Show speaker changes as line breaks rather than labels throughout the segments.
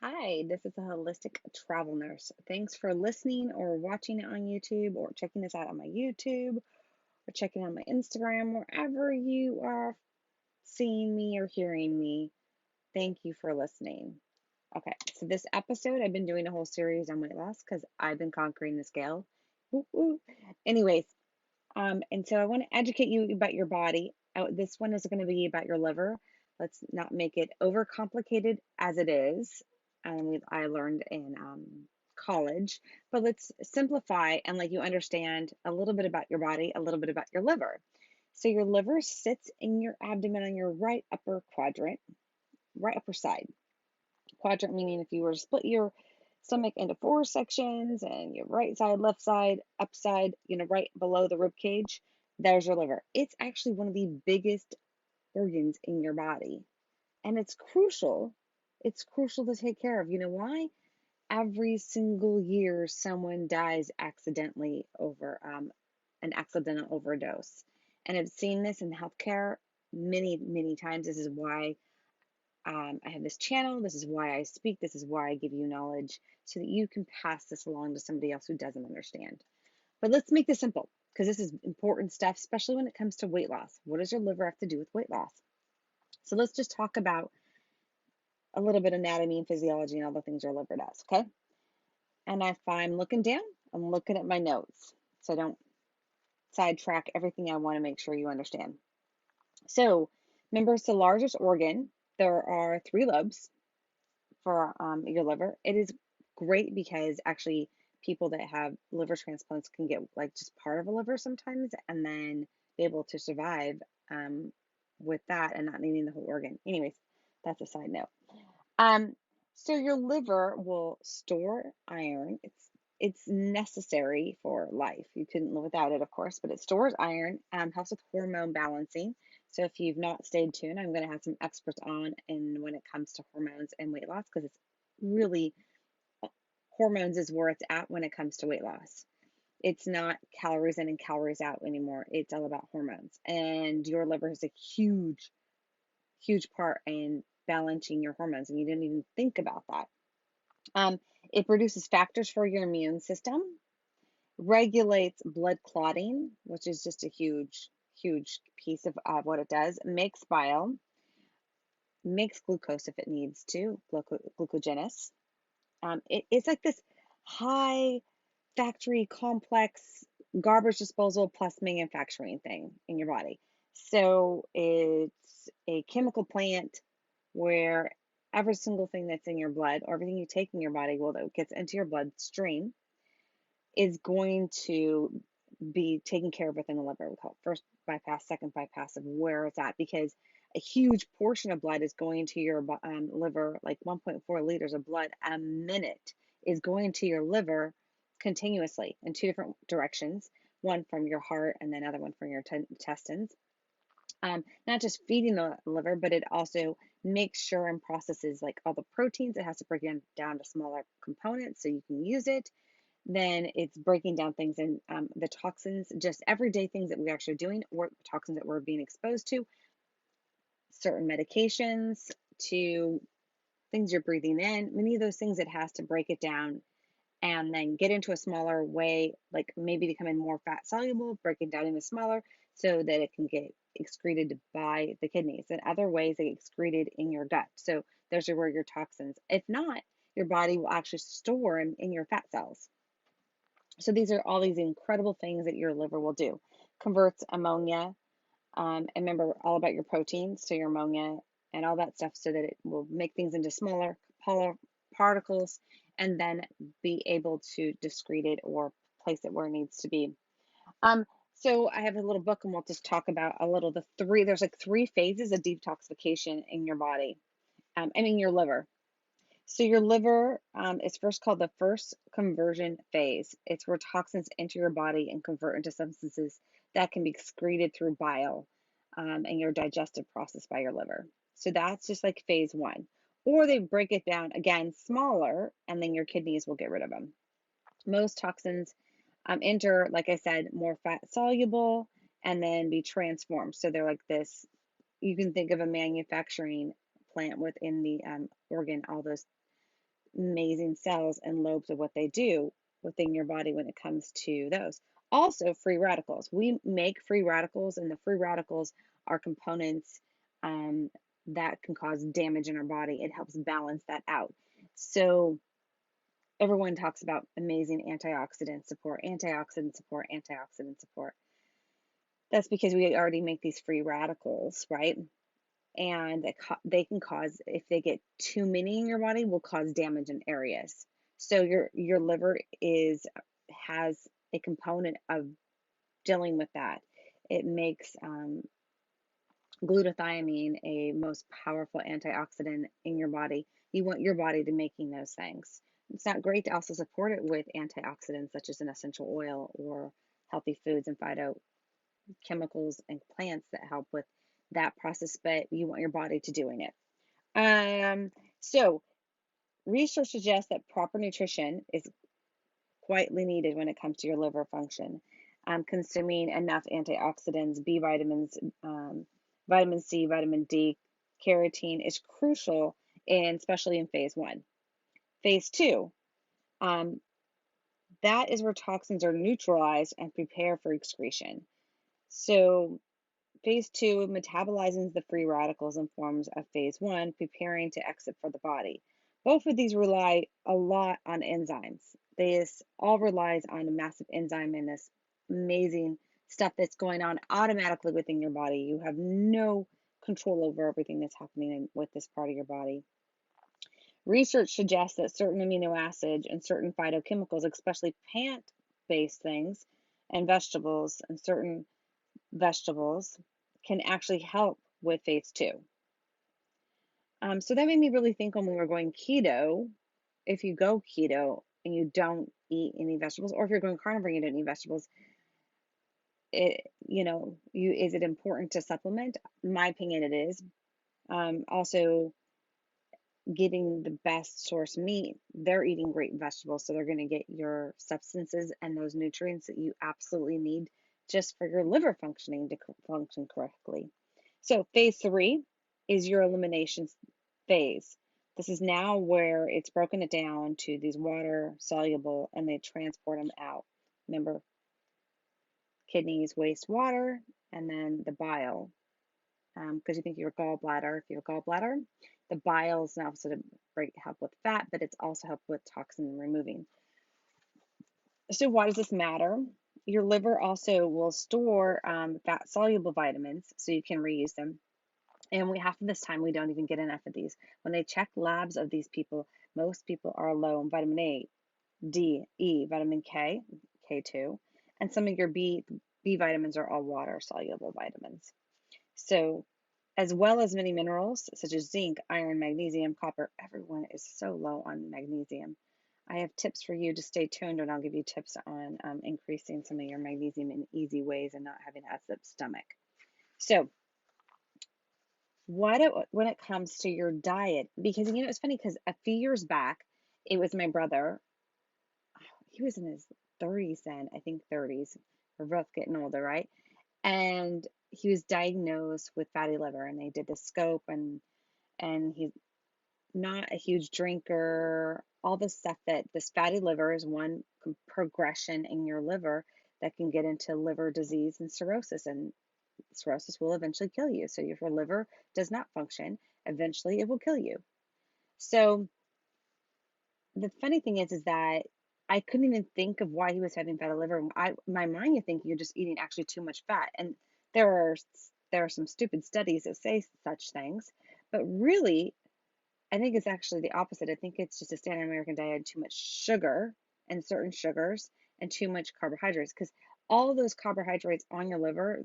Hi, this is a holistic travel nurse. Thanks for listening or watching it on YouTube or checking this out on my YouTube or checking on my Instagram, wherever you are seeing me or hearing me. Thank you for listening. Okay, so this episode, I've been doing a whole series on weight loss because I've been conquering the scale. Woo woo. Anyways, and so I want to educate you about your body. This one is going to be about your liver. Let's not make it overcomplicated as it is. I learned in college, but let's simplify and let you understand a little bit about your body, a little bit about your liver. So your liver sits in your abdomen on your right upper quadrant, right upper side. Quadrant meaning if you were to split your stomach into four sections and your right side, left side, upside, right below the rib cage, there's your liver. It's actually one of the biggest organs in your body. And it's crucial. It's crucial to take care of. You know why? Every single year, someone dies accidentally over an accidental overdose. And I've seen this in healthcare many, many times. This is why I have this channel. This is why I speak. This is why I give you knowledge so that you can pass this along to somebody else who doesn't understand. But let's make this simple because this is important stuff, especially when it comes to weight loss. What does your liver have to do with weight loss? So let's just talk about a little bit of anatomy and physiology and all the things your liver does, okay? And if I'm looking down, I'm looking at my notes. So don't sidetrack everything I want to make sure you understand. So remember, it's the largest organ. There are three lobes for your liver. It is great because actually people that have liver transplants can get like just part of a liver sometimes and then be able to survive with that and not needing the whole organ. Anyways, that's a side note. Um, so your liver will store iron. It's necessary for life. You couldn't live without it, of course, but it stores iron, helps with hormone balancing. So if you've not stayed tuned, I'm going to have some experts on in when it comes to hormones and weight loss because it's really hormones is where it's at when it comes to weight loss. It's not calories in and calories out anymore. It's all about hormones. And your liver is a huge, huge part in balancing your hormones, and you didn't even think about that. Um, it produces factors for your immune system, regulates blood clotting, which is just a huge, huge piece of what it does, makes bile, makes glucose if it needs to, glucogenous. It's like this high factory complex garbage disposal plus manufacturing thing in your body. So it's a chemical plant where every single thing that's in your blood or everything you take in your body, well, that gets into your bloodstream is going to be taken care of within the liver. We call it first bypass, second bypass of where it's at because a huge portion of blood is going to your liver, like 1.4 liters of blood a minute is going to your liver continuously in two different directions, one from your heart and then another one from your intestines. Not just feeding the liver, but it also makes sure and processes like all the proteins. It has to break them down to smaller components so you can use it. Then it's breaking down things in the toxins, just everyday things that we're actually doing, or toxins that we're being exposed to, certain medications, to things you're breathing in. Many of those things it has to break it down and then get into a smaller way, like maybe becoming more fat soluble, break it down into smaller so that it can get excreted by the kidneys. And other ways they get excreted in your gut. So those are where your toxins. If not, your body will actually store them in your fat cells. So these are all these incredible things that your liver will do. Converts ammonia, and remember all about your proteins, so your ammonia and all that stuff, so that it will make things into smaller polar particles and then be able to discrete it or place it where it needs to be. Um, so I have a little book and we'll just talk about a little there's like three phases of detoxification in your body, and in your liver. So your liver is first called the first conversion phase. It's where toxins enter your body and convert into substances that can be excreted through bile and your digestive process by your liver. So that's just like phase one. Or they break it down again smaller, and then your kidneys will get rid of them. Most toxins enter, like I said, more fat soluble and then be transformed. So they're like this. You can think of a manufacturing plant within the organ, all those amazing cells and lobes of what they do within your body when it comes to those. Also, free radicals. We make free radicals, and the free radicals are components um, that can cause damage in our body. It helps balance that out. So, everyone talks about amazing antioxidant support, antioxidant support, antioxidant support. That's because we already make these free radicals, right? And they can cause, if they get too many in your body, will cause damage in areas. So your liver has a component of dealing with that. It makes glutathione a most powerful antioxidant in your body. You want your body to making those things. It's not great to also support it with antioxidants such as an essential oil or healthy foods and phytochemicals and plants that help with that process, but you want your body to doing it. So research suggests that proper nutrition is quietly needed when it comes to your liver function. Consuming enough antioxidants, B vitamins, vitamin C, vitamin D, carotene is crucial, and especially in phase one. Phase two, um, that is where toxins are neutralized and prepare for excretion. So phase two metabolizes the free radicals in forms of phase one, preparing to exit for the body. Both of these rely a lot on enzymes. This all relies on a massive enzyme and this amazing stuff that's going on automatically within your body. You have no control over everything that's happening with this part of your body. Research suggests that certain amino acids and certain phytochemicals, especially plant-based things and vegetables, and certain vegetables can actually help with phase two. So that made me really think when we were going keto, if you go keto and you don't eat any vegetables, or if you're going carnivore and you don't eat vegetables, is it important to supplement? In my opinion, it is. Also, getting the best source meat, they're eating great vegetables, so they're going to get your substances and those nutrients that you absolutely need just for your liver functioning to function correctly. So phase three is your elimination phase. This is now where it's broken it down to these water soluble and they transport them out. Remember, kidneys waste water and then the bile. Because you think your gallbladder, if you have a gallbladder, the bile is now sort of help with fat, but it's also help with toxin removing. So why does this matter? Your liver also will store fat soluble vitamins so you can reuse them. And half of this time we don't even get enough of these. When they check labs of these people, most people are low in vitamin A, D, E, vitamin K, K2, and some of your B vitamins are all water soluble vitamins. So, as well as many minerals such as zinc, iron, magnesium, copper, everyone is so low on magnesium. I have tips for you to stay tuned, and I'll give you tips on increasing some of your magnesium in easy ways and not having an acid stomach. So, when it comes to your diet, because it's funny because a few years back, it was my brother. He was in his 30s then, I think 30s. We're both getting older, right? And he was diagnosed with fatty liver, and they did the scope, and he's not a huge drinker. All the stuff that this fatty liver is one progression in your liver that can get into liver disease and cirrhosis cirrhosis will eventually kill you. So if your liver does not function, eventually it will kill you. So the funny thing is that I couldn't even think of why he was having fatty liver. My mind, you think you're just eating actually too much fat, and there are some stupid studies that say such things, but really, I think it's actually the opposite. I think it's just a standard American diet, too much sugar and certain sugars and too much carbohydrates, because all of those carbohydrates on your liver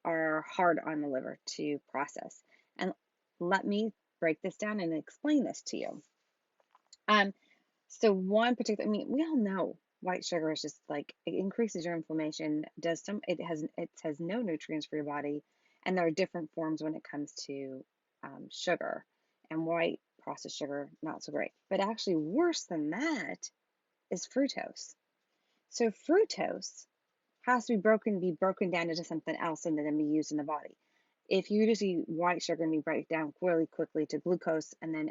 are hard on the liver to process. And let me break this down and explain this to you. So one particular, I mean, we all know white sugar is just like it increases your inflammation, it has no nutrients for your body, and there are different forms when it comes to sugar, and white processed sugar, not so great. But actually worse than that is fructose. So fructose has to be broken down into something else and then be used in the body. If you just eat white sugar and you break it down really quickly to glucose, and then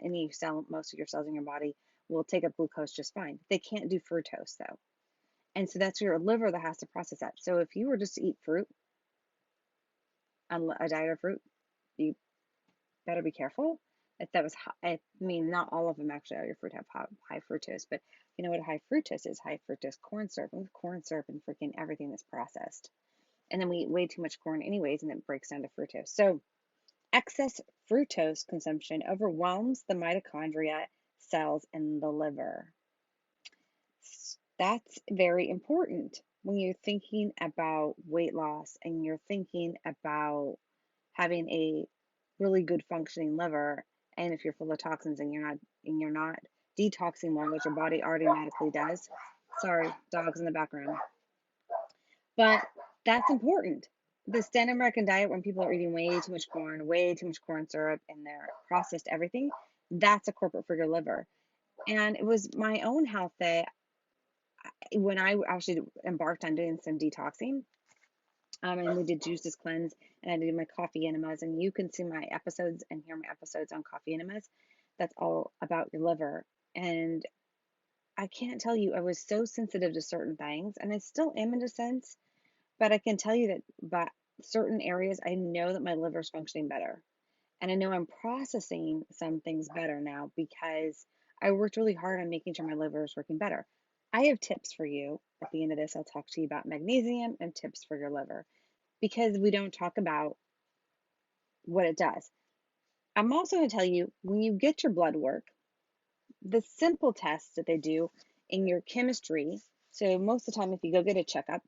most of your cells in your body will take up glucose just fine. They can't do fructose though. And so that's your liver that has to process that. So if you were just to eat fruit, a diet of fruit, you better be careful. If that was, I mean, not all of them actually, all your fruit have high fructose, but you know what high fructose is? High fructose corn syrup. And corn syrup and freaking everything that's processed. And then we eat way too much corn anyways, and it breaks down to fructose. So excess fructose consumption overwhelms the mitochondria cells in the liver. That's very important when you're thinking about weight loss and you're thinking about having a really good functioning liver. And if you're full of toxins and you're not detoxing more, which your body automatically does. Sorry, dogs in the background. But that's important. The standard American diet, when people are eating way too much corn syrup, and they're processed everything, that's a culprit for your liver. And it was my own health that when I actually embarked on doing some detoxing, and we did juices cleanse, and I did my coffee enemas, and you can see my episodes and hear my episodes on coffee enemas. That's all about your liver. And I can't tell you, I was so sensitive to certain things, and I still am in a sense, but I can tell you that by certain areas, I know that my liver is functioning better. And I know I'm processing some things better now because I worked really hard on making sure my liver is working better. I have tips for you. At the end of this, I'll talk to you about magnesium and tips for your liver because we don't talk about what it does. I'm also going to tell you when you get your blood work, the simple tests that they do in your chemistry. So, most of the time, if you go get a checkup,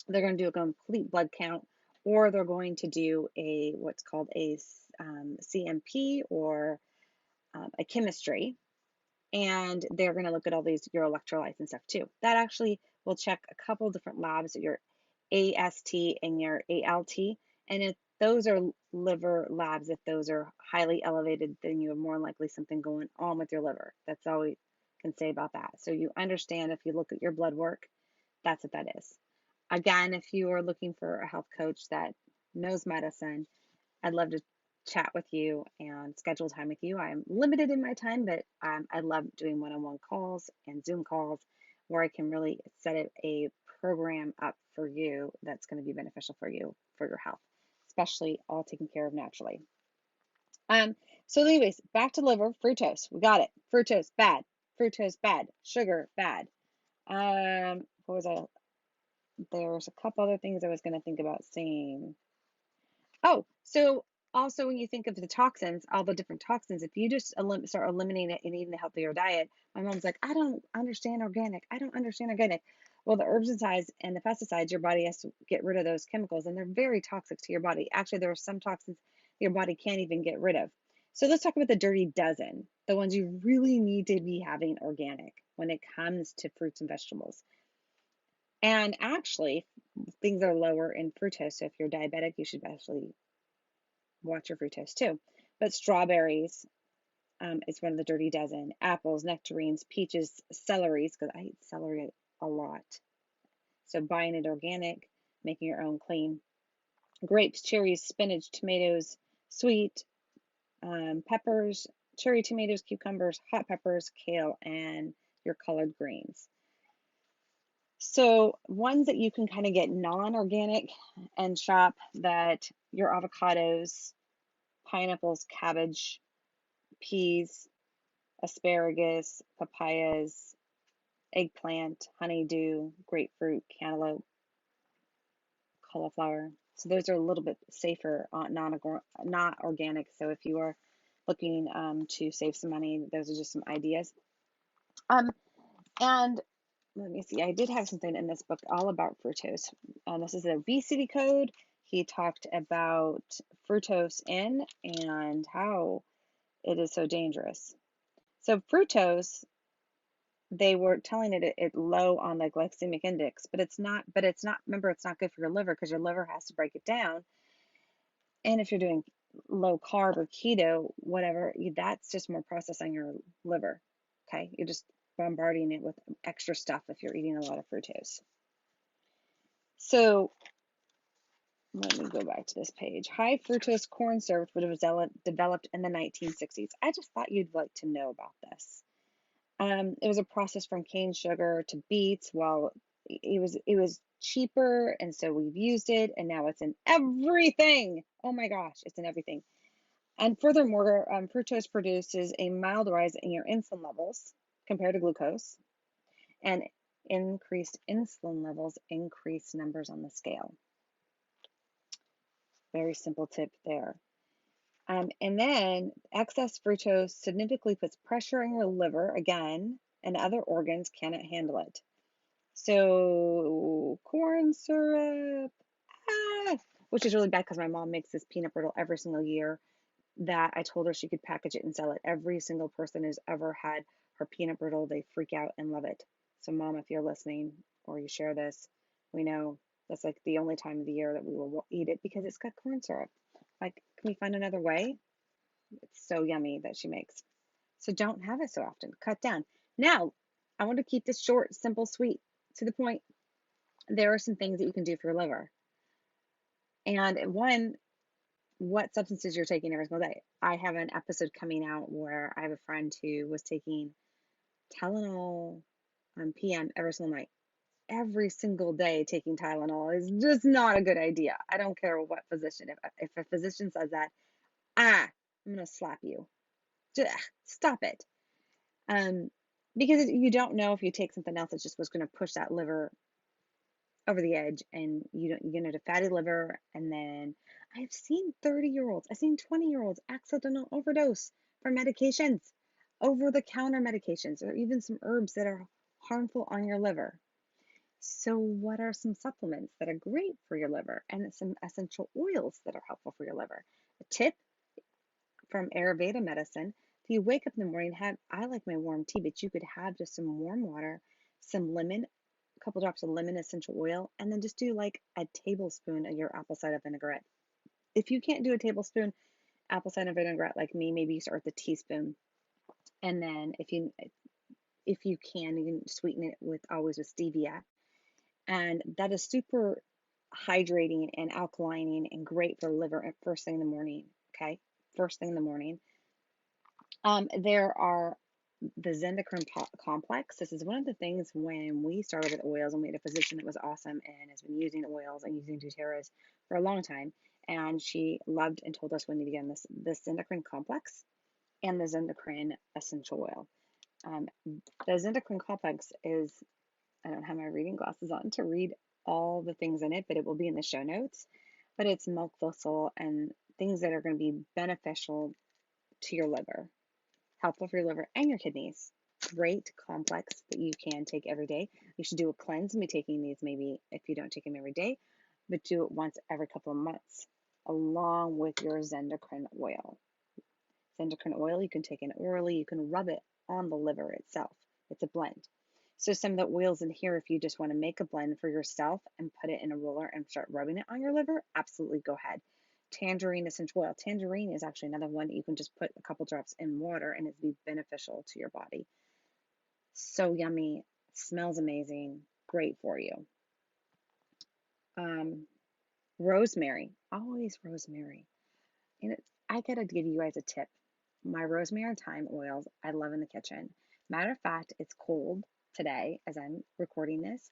they're going to do a complete blood count, or they're going to do a what's called a CMP, or a chemistry, and they're going to look at all these your electrolytes and stuff too. That actually will check a couple different labs, your AST and your ALT, and if those are liver labs, if those are highly elevated, then you have more likely something going on with your liver. That's all we can say about that. So you understand if you look at your blood work, that's what that is. Again, if you are looking for a health coach that knows medicine, I'd love to chat with you and schedule time with you. I'm limited in my time, but I love doing one-on-one calls and Zoom calls where I can really set a program up for you that's going to be beneficial for you for your health, especially all taken care of naturally. Um, so anyways, back to liver, fructose. We got it. Fructose, bad. Fructose, bad. Sugar, bad. What was I? There was a couple other things I was going to think about saying. Oh, so also when you think of the toxins, all the different toxins, if you just start eliminating it and eating a healthier diet, my mom's like, I don't understand organic. I don't understand organic. Well, the herbicides and the pesticides, your body has to get rid of those chemicals, and they're very toxic to your body. Actually, there are some toxins your body can't even get rid of. So let's talk about the dirty dozen, the ones you really need to be having organic when it comes to fruits and vegetables. And actually, things are lower in fructose. So if you're diabetic, you should actually watch your fructose too. But strawberries is one of the dirty dozen. Apples, nectarines, peaches, celeries, because I eat celery a lot. So buying it organic, making your own clean. Grapes, cherries, spinach, tomatoes, sweet, peppers, cherry tomatoes, cucumbers, hot peppers, kale, and your colored greens. So ones that you can kind of get non-organic and shop, that your avocados, pineapples, cabbage, peas, asparagus, papayas, eggplant, honeydew, grapefruit, cantaloupe, cauliflower. So those are a little bit safer, not organic. So if you are looking to save some money, those are just some ideas. And let me see, I did have something in this book all about fructose. This is an obesity code. He talked about fructose in and how it is so dangerous. So fructose, they were telling it low on the glycemic index, but it's not. Remember, it's not good for your liver because your liver has to break it down. And if you're doing low carb or keto, whatever, that's just more process on your liver. Okay, you're just bombarding it with extra stuff if you're eating a lot of fructose. So let me go back to this page. High fructose corn syrup was developed in the 1960s. I just thought you'd like to know about this. It was a process from cane sugar to beets. Well, it was cheaper, and so we've used it, and now it's in everything. Oh my gosh, it's in everything. And furthermore, fructose produces a mild rise in your insulin levels compared to glucose, and increased insulin levels increase numbers on the scale. Very simple tip there. And then excess fructose significantly puts pressure on your liver again, and other organs cannot handle it. So corn syrup, ah, which is really bad because my mom makes this peanut brittle every single year that I told her she could package it and sell it. Every single person who's ever had her peanut brittle, they freak out and love it. So mom, if you're listening or you share this, we know that's like the only time of the year that we will eat it because it's got corn syrup. Like, can we find another way? It's so yummy that she makes. So don't have it so often. Cut down. Now, I want to keep this short, simple, sweet, to the point. There are some things that you can do for your liver. And one, what substances you're taking every single day. I have an episode coming out where I have a friend who was taking Tylenol PM every single night. Every single day taking Tylenol is just not a good idea. I don't care what physician. If a physician says that, I'm gonna slap you. Just, stop it. Um, because you don't know if you take something else that just was going to push that liver over the edge, and you don't, you're going to have fatty liver. And then I've seen 30-year-olds, I've seen 20-year-olds accidental overdose from medications, over the counter medications, or even some herbs that are harmful on your liver. So, what are some supplements that are great for your liver, and some essential oils that are helpful for your liver? A tip from Ayurveda medicine. If you wake up in the morning, I like my warm tea, but you could have just some warm water, some lemon, a couple drops of lemon essential oil, and then just do like a tablespoon of your apple cider vinaigrette. If you can't do a tablespoon apple cider vinaigrette like me, maybe you start with a teaspoon. And then if you can, you can sweeten it with always with stevia. And that is super hydrating and alkalining and great for the liver at first thing in the morning. Okay. First thing in the morning. There are the Zendocrine complex. This is one of the things when we started with oils, and we had a physician that was awesome and has been using oils and using doTERRAs for a long time. And she loved and told us we need to get on this Zendocrine complex and the Zendocrine essential oil. The Zendocrine complex is, I don't have my reading glasses on to read all the things in it, but it will be in the show notes. But it's milk thistle and things that are going to be beneficial to your liver, helpful for your liver and your kidneys. Great complex that you can take every day. You should do a cleanse and be taking these maybe if you don't take them every day, but do it once every couple of months along with your Zendocrine oil. Zendocrine oil, you can take it orally, you can rub it on the liver itself. It's a blend. So some of the oils in here, if you just want to make a blend for yourself and put it in a roller and start rubbing it on your liver, absolutely go ahead. Tangerine essential oil. Tangerine is actually another one that you can just put a couple drops in water and it'd be beneficial to your body. So yummy, smells amazing, great for you. Um, Rosemary, always rosemary. And I gotta give you guys a tip. My rosemary and thyme oils I love in the kitchen. Matter of fact, it's cold today as I'm recording this,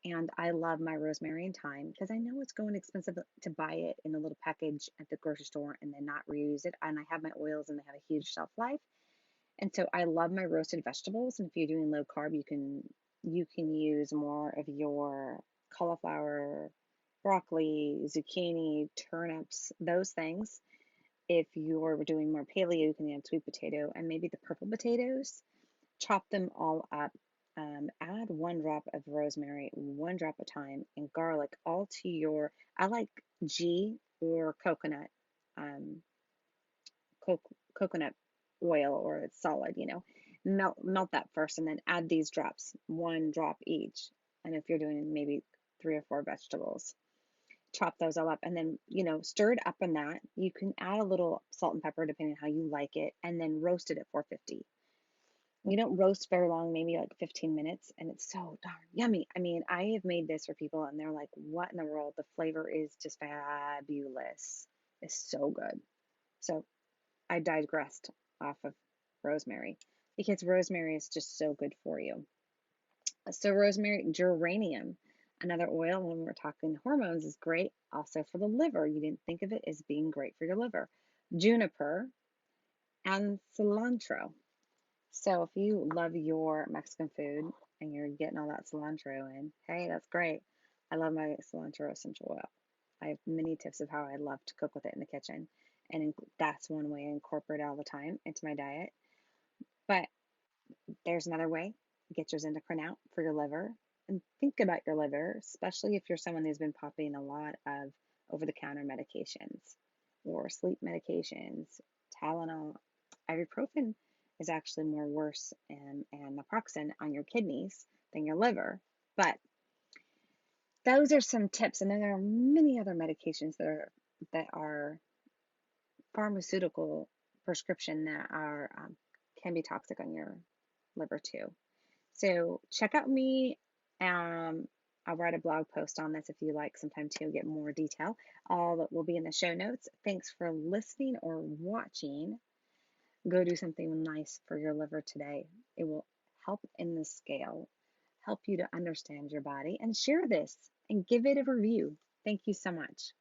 and I love my rosemary and thyme because I know it's going expensive to buy it in a little package at the grocery store and then not reuse it. And I have my oils and they have a huge shelf life. And so I love my roasted vegetables. And if you're doing low carb, you can use more of your cauliflower, broccoli, zucchini, turnips, those things. If you're doing more paleo, you can add sweet potato and maybe the purple potatoes. Chop them all up. Add 1 drop of rosemary, 1 drop of thyme, and garlic, all to your. I like ghee or coconut, um, co- coconut oil, or it's solid. Melt that first, and then add these drops, 1 drop each. And if you're doing maybe 3 or 4 vegetables, chop those all up, and then stir it up in that. You can add a little salt and pepper depending on how you like it, and then roast it at 450. You don't roast very long, maybe like 15 minutes, and it's so darn yummy. I mean, I have made this for people and they're like, what in the world? The flavor is just fabulous. It's so good. So I digressed off of rosemary. because rosemary is just so good for you. So, rosemary, geranium, another oil when we're talking hormones, is great also for the liver. You didn't think of it as being great for your liver. Juniper and cilantro. So, if you love your Mexican food and you're getting all that cilantro in, hey, that's great. I love my cilantro essential oil. I have many tips of how I love to cook with it in the kitchen. And that's one way I incorporate it all the time into my diet. But there's another way. Get your endocrine out for your liver and think about your liver, especially if you're someone who's been popping a lot of over the counter medications or sleep medications, Tylenol. Ibuprofen is actually more worse and naproxen on your kidneys than your liver. But those are some tips, and then there are many other medications that are pharmaceutical prescription that are can be toxic on your liver too. So check out me. Um, I'll write a blog post on this if you like sometime to get more detail. All that will be in the show notes. Thanks for listening or watching. Go do something nice for your liver today. It will help in the scale, help you to understand your body, and share this and give it a review. Thank you so much.